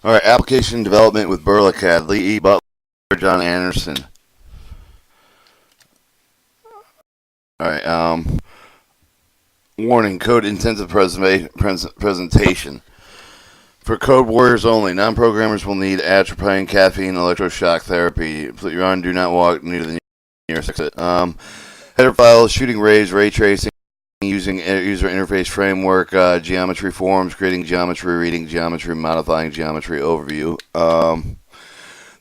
All right, application development with Burlacad, Lee E. Butler, John Anderson. All right, warning, code intensive presentation. For code warriors only, non-programmers will need atropine, caffeine, electroshock therapy. Put your on, do not walk near the nearest exit. Header files, shooting rays, ray tracing, using user interface framework, geometry forms, creating geometry, reading geometry, modifying geometry overview.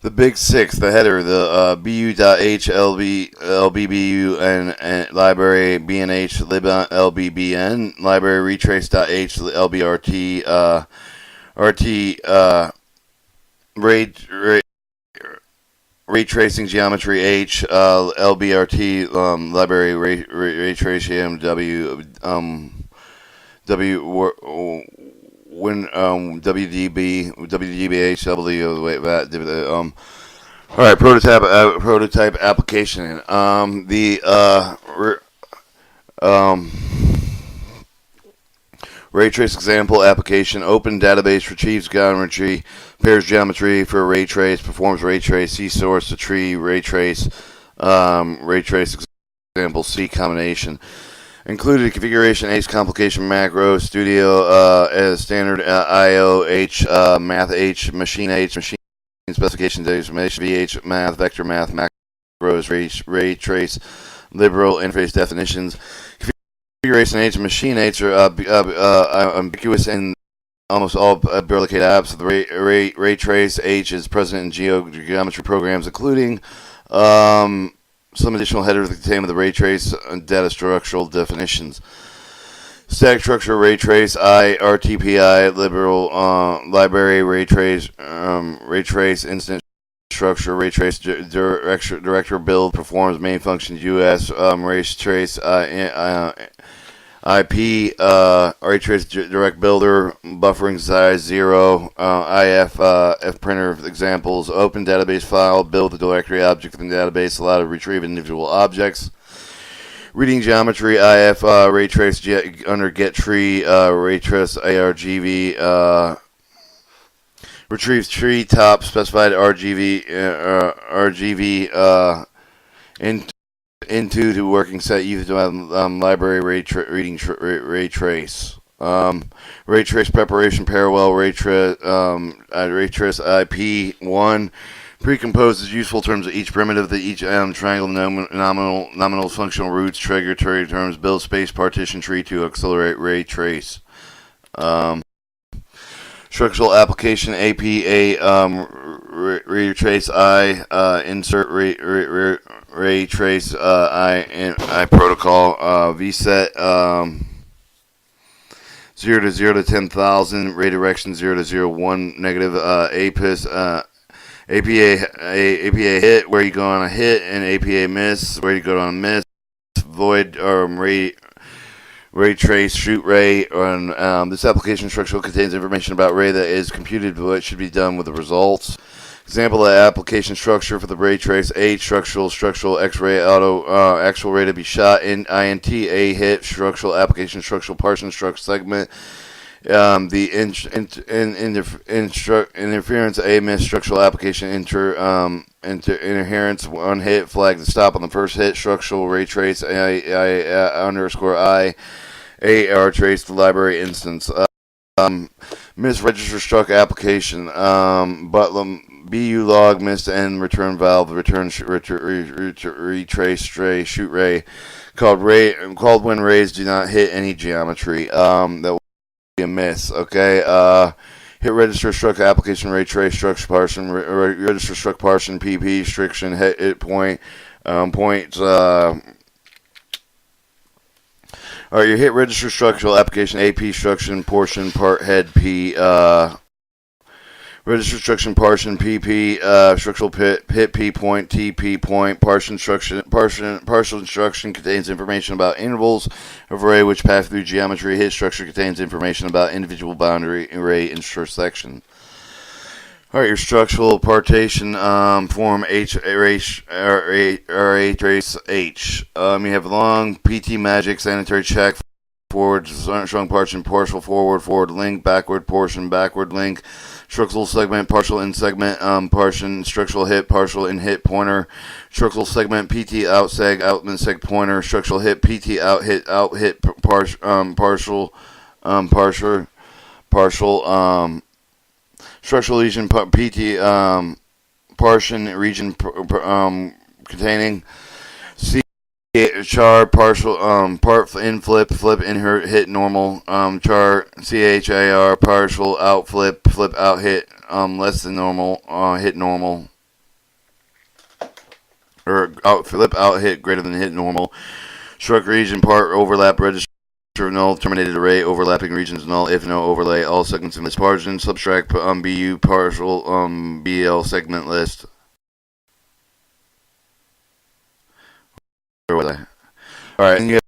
The big six, the header, the bu.h, lbbu, and library bnh, lbbn, library retrace.h, lbrt, ray tracing geometry H, lbrt, library raytracing wdbh, all right, prototype application. Ray trace example application. Open database retrieves geometry, pairs geometry for ray trace, performs ray trace, C source to tree, ray trace example, C combination. Included configuration H, complication macro, studio as standard IO H, math H, machine specification information VH, math, vector math, macros, ray trace, liberal interface definitions. Configuration H and machine H are ambiguous in almost all Burlacade apps. The ray trace H is present in geometry programs, including some additional headers that contain the ray trace data structural definitions. Static structure ray trace I RTPI liberal library ray trace instant structure ray trace director build performs main functions US ray trace IP ray trace direct builder buffering size 0 IF F printer examples open database file build the directory object from the database allow to retrieve individual objects. Reading geometry IF ray trace under get tree ray trace ARGV retrieves tree top specified RGV into the working set used library ray trace. Ray trace preparation parallel ray trace IP1 precomposes useful terms of each primitive that each triangle nominal functional roots trigger terms build space partition tree to accelerate ray trace. Structural application APA ray trace I insert ray trace I protocol VSET 0 to 0 to 10,000 ray direction 0 to 0 1 negative APIS APA hit where you go on a hit and APA miss where you go on a miss void ray trace shoot ray on this application structure contains information about ray that is computed but what should be done with the results. Example of application structure for the ray trace H structural X-ray auto actual ray to be shot in INT A hit structural application structural partition struct segment the interference A miss structural application interference one hit flag to stop on the first hit structural ray trace underscore I AR trace the library instance miss register struck application BU log missed end return valve return retrace stray shoot ray called when rays do not hit any geometry that will be a miss. Okay, hit register struck application ray trace struct partition register struck partition PP restriction hit point points. All right, your hit register structural application AP struction portion part head P register struction partition PP structural hit P point TP point partial instruction contains information about intervals of array which pass through geometry. Hit structure contains information about individual boundary array intersection. All right, your structural partition form H trace H. You have long PT magic sanitary check forward, shrunk portion, partial forward link, backward portion, backward link, structural segment, partial in segment, portion, structural hit, partial in hit pointer, structural segment, PT out seg, out in seg pointer, structural hit, PT out hit, partial, structural lesion, PT, portion, region, containing, char, partial, part in flip in her hit normal, char, CHAR, partial out flip out hit, less than normal, hit normal, or out flip out hit greater than hit normal, struck region, part overlap, register null, terminated array, overlapping regions null, if no overlay, all segments in this margin, subtract, BU, partial, BL segment list. Alright, and you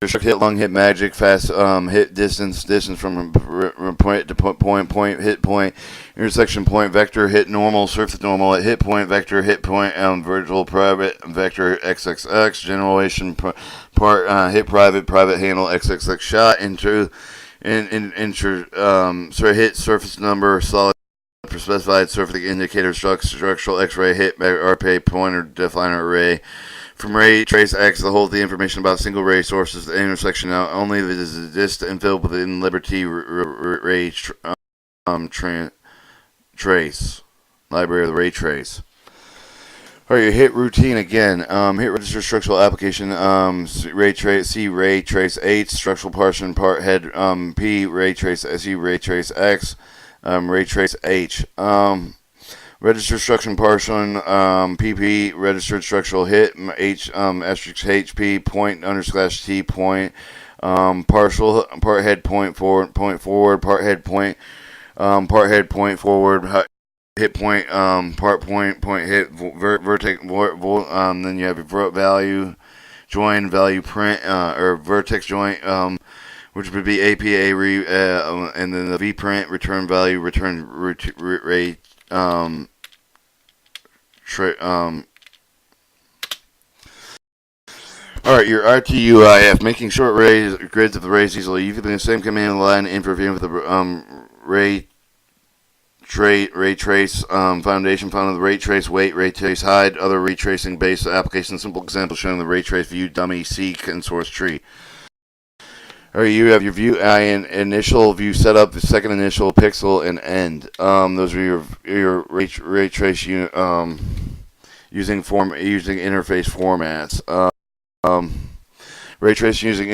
have hit long, hit magic, fast, hit distance from point to point, hit point, intersection point, vector, hit normal, surface normal, hit point, vector, hit point, virtual private, vector, XXX, generation, hit private handle, XXX shot, hit surface number, solid, specified surface indicator, structural X-ray, hit, RPA, pointer, definer array. From Raytrace X, the whole the information about single ray sources, the intersection now only is exist and filled within Liberty Ray Trace library of the Raytrace. All right, your hit routine again. Hit register structural application. Raytrace C Raytrace H structural portion part head. P Raytrace C Raytrace X. Raytrace H. Register structure portion, PP, registered structural hit, H, asterisk HP, point, _ T, point, partial, part head point forward, part head point forward, hit point, part point hit, vertex, then you have your value, join, value print, or vertex joint, which would be APA, and then the V print, return value, return rate, Alright, your RTUIF, making short grids of the rays easily. Using the same command line, interfering with the Raytrace foundation, found in the Raytrace weight, Raytrace hide, other Raytracing based applications. Simple example showing the Raytrace view dummy seek and source tree. Alright, you have your view initial view setup, the second initial pixel and end. Those are your Raytrace using interface formats. Raytrace using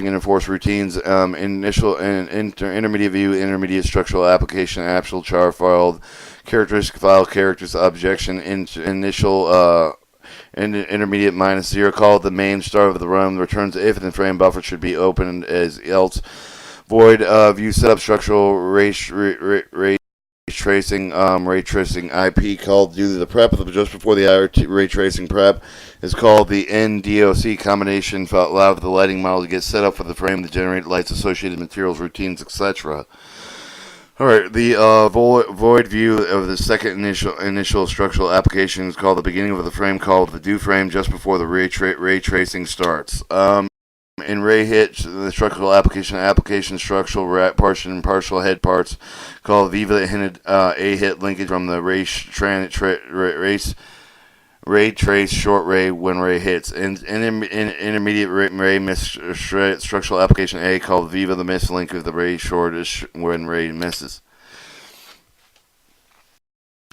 interforce routines. Initial and intermediate view, intermediate structural application, actual char file, characteristic file, characters objection, initial. Intermediate -0 called the main start of the run returns if the frame buffer should be opened as else. Void view setup structural raytracing IP called due to the prep of just before the raytracing prep is called the NDOC combination to allow the lighting model to get set up for the frame to generate lights, associated materials, routines, etc. Alright, the void view of the second initial structural application is called the beginning of the frame, called the do frame, just before the ray tracing starts. In Ray hit, the structural application structural portion, partial head parts, called Viva hinted a hit linkage from the ray trace short ray when ray hits. In intermediate ray miss structural application A, called Viva the miss link of the ray short when ray misses.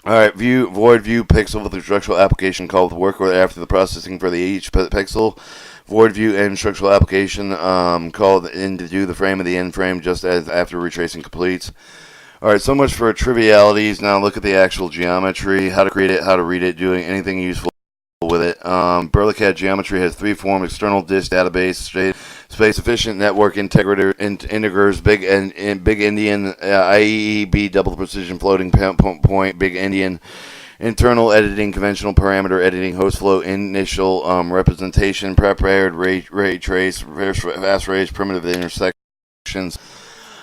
Alright, void view pixel with the structural application called the work order after the processing for the each pixel. Void view end structural application called in to do the frame of the end frame just as after retracing completes. Alright, so much for trivialities. Now look at the actual geometry, how to create it, how to read it, doing anything useful with it. Berlicad geometry has three forms: external disk database, space efficient network integrators, big Indian, IEEB double precision floating point, big Indian, internal editing, conventional parameter editing, host flow, initial representation, prepared ray trace, fast rays, primitive intersections,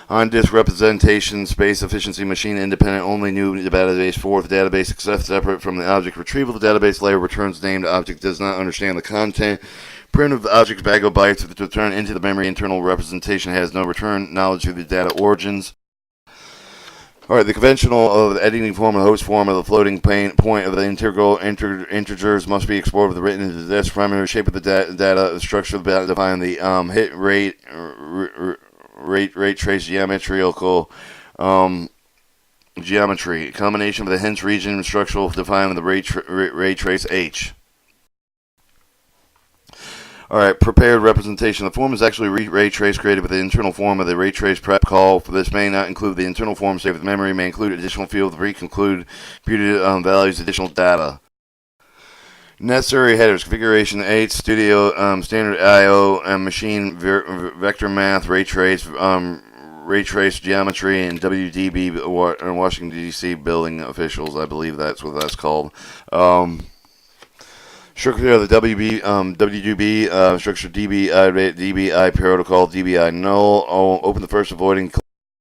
on disk representation, space efficiency, machine independent, only new database. Fourth, database except separate from the object retrieval. The database layer returns named object, does not understand the content. Primitive objects bago bytes to return into the memory. Internal representation has no return knowledge of the data origins. Alright, the conventional of the editing form and host form of the floating point of the integers must be explored with the written into this primary shape of the data structure of the define the hit rate trace geometrical geometry. Combination of the hence region structural define the ray trace H. Alright, prepared representation. The form is actually ray trace created with the internal form of the ray trace prep call. For this may not include the internal form saved with memory, may include additional field, pre-conclude computed values, additional data. Necessary headers: configuration 8, studio, standard I/O, machine vector math, ray trace geometry, and WDB, Washington D.C. building officials. I believe that's what that's called. Structure of the WDB, structure DBI protocol, DBI null. Open the first avoiding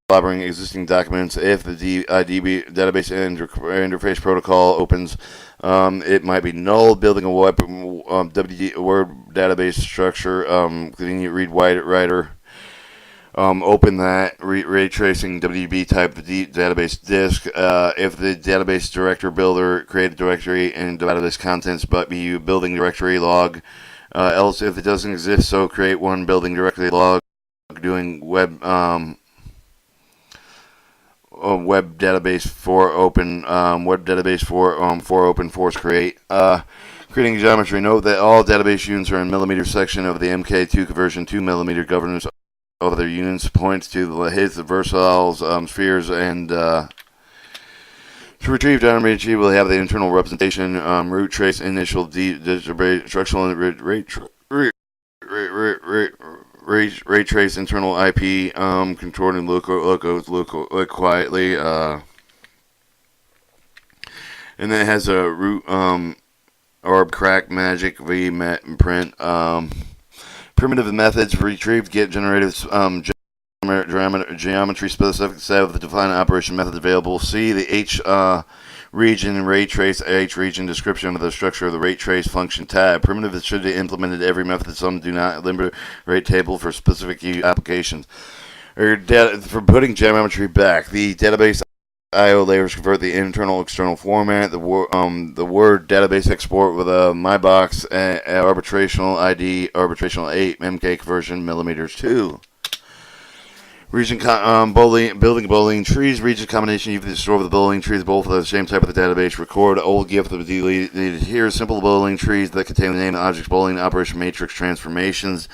collaborating existing documents. If the DB database interface protocol opens, it might be null. Building a word database structure, convenient read writer. Open that, ray tracing WDB type the database disk. If the database director builder create a directory and database contents, but be building directory log. Else, if it doesn't exist, so create one building directory log. Doing web database for open for open force create. Creating geometry. Note that all database units are in millimeter section of the MK2 conversion 2 millimeter governance. Other units points to the hits, the versatiles, spheres, and to retrieve geometry, we'll have the internal representation, root trace, initial instructional ray trace, internal IP, controlling look quietly, and then it has a root orb crack magic v print. Primitive methods retrieve get generated geometry specific set of the defined operation methods available. See the H region ray trace H region description of the structure of the ray trace function tab. Primitive should be implemented every method. Some do not. Liberate table for specific applications. For putting geometry back, the database I/O layers convert the internal external format. The word database export with a mybox arbitrational ID arbitrational 8 MK conversion millimeters 2. Region building Boolean trees. Region combination. You can store with the Boolean trees both of the same type of the database. Record old gift of deleted. Here simple Boolean trees that contain the name of objects Boolean operation matrix transformations.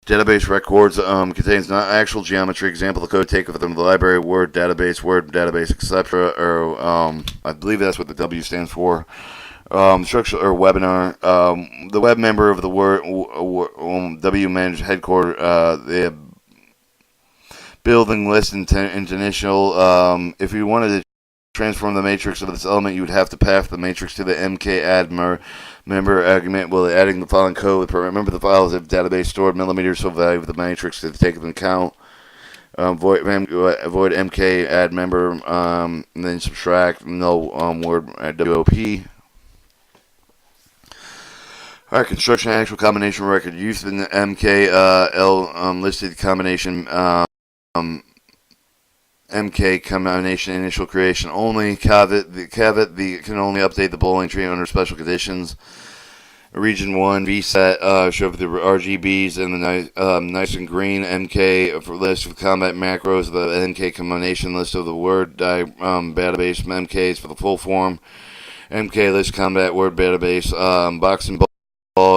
Database records contains not actual geometry. Example, the code take from the library, word database, etc. Or I believe that's what the W stands for. Structure or webinar. The web member of the word W managed headquarter. The building list initial. If you wanted to transform the matrix of this element, you would have to pass the matrix to the MK add member argument while adding the following code. Remember the files of database stored millimeters, so value of the matrix to take into account. Void MK add member, and then subtract no word WOP. Alright, construction actual combination record used in the MK listed combination. MK combination initial creation only. Caveat can only update the Boolean tree under special conditions. Region 1 VSET show the RGBs and the nice and green MK for list of combat macros. The MK combination list of the word database MKs for the full form. MK list combat word database boxing ball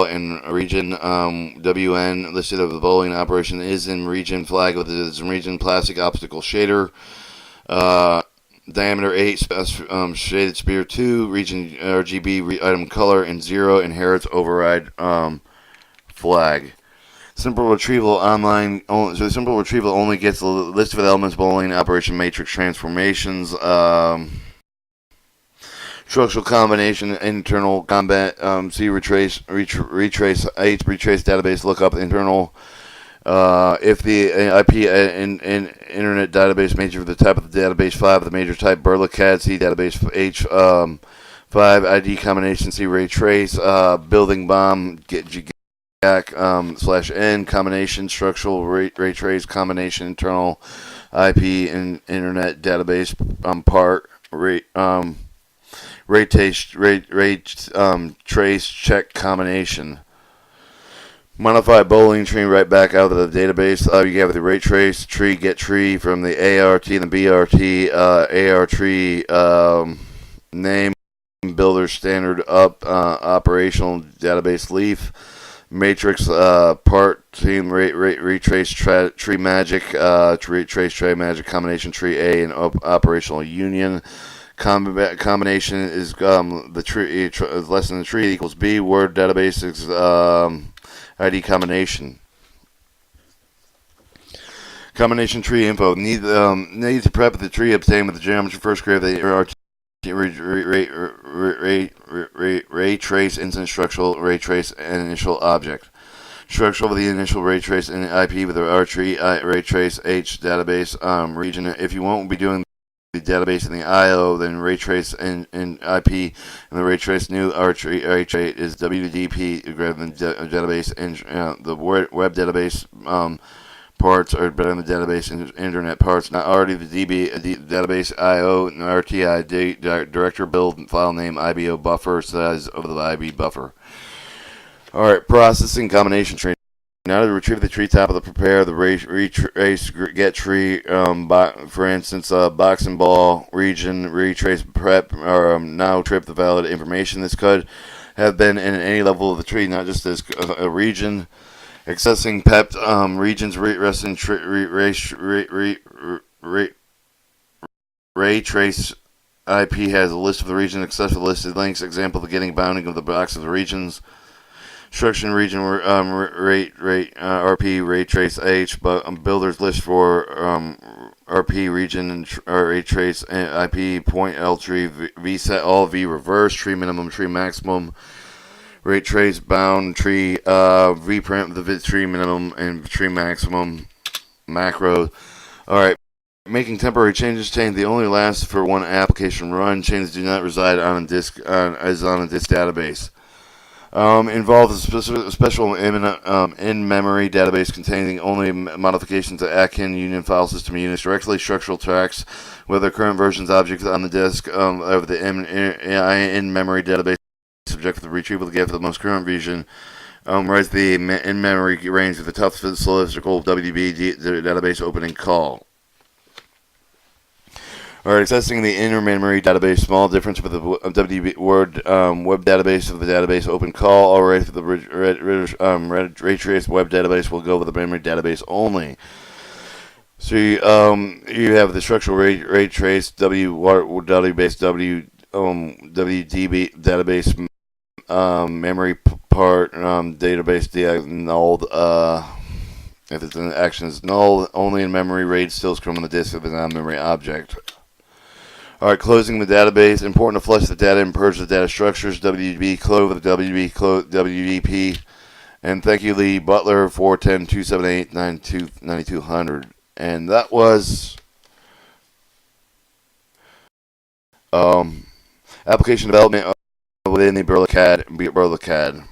and region WN listed of the bowling operation is in region flag with its region plastic obstacle shader. Diameter 8 shaded spear 2 region RGB item color and 0 inherits override flag. Simple retrieval online. So simple retrieval only gets a list of elements bowling operation matrix transformations. Structural combination, internal combat, see retrace H, retrace database, look up internal. If the IP internet database major for the type of the database 5 of the major type, Burla-CAD, see database H 5 ID combination, see ray trace, building bomb, get /n combination structural ray trace combination internal IP and internet database part trace check combination. Modify bowling tree right back out of the database. You have the ray trace tree get tree from the ART and the BRT AR tree name builder standard operational database leaf matrix part team retrace tree magic retrace tree magic combination tree A and operational union. Combination is the tree less than the tree equals B. Word database is ID combination. Combination tree info. Need to prep the tree obtained with the geometry first grade of the ray trace instance structural ray trace initial object. Structural of the initial ray trace and IP with the R tree ray trace H database region. If you won't be doing the database in the IO, then ray trace and IP and the ray trace new R tree is WDP rather than database and the web database parts are better than the database and internet parts. Not already the database IO and RTI director build file name IBO buffer size of the IB buffer. All right, processing combination tree. Now to retrieve the tree top of the prepare the retrace get tree, for instance, box and ball region retrace prep or now trip the valid information. This could have been in any level of the tree, not just as a region. Accessing PEP regions resting ray trace IP has a list of the region access for the listed links. Example: the getting bounding of the box of the regions. Structure region RP ray trace H, but builders list for RP region and ray trace IP point L tree V set all V reverse tree minimum tree maximum ray trace bound tree V print the tree minimum and tree maximum macro. All right. Making temporary changes. Change the only lasts for one application run. Changes do not reside on a disk as on a disk database. Involves a special in-memory database containing only modifications to Akin Union file system units, directly structural tracks with their current versions objects on the disk of the in-memory database subject to the retrieval to get the most current version. Writes the in-memory range with the tough cylindrical WDB database opening call. Alright, accessing the inner memory database, small difference with the WDB Word web database of the database open call. Alright, for the Raytrace web database, we'll go with the memory database only. So you have the structural Raytrace database WDB database memory part database nulled. If it's an action is null, only in memory RAID still scrum on the disk of a non-memory object. Alright, closing the database. Important to flush the data and purge the data structures. WDB close with WDP. And thank you, Lee Butler, 410-278-9200. And that was application development within the Berla CAD.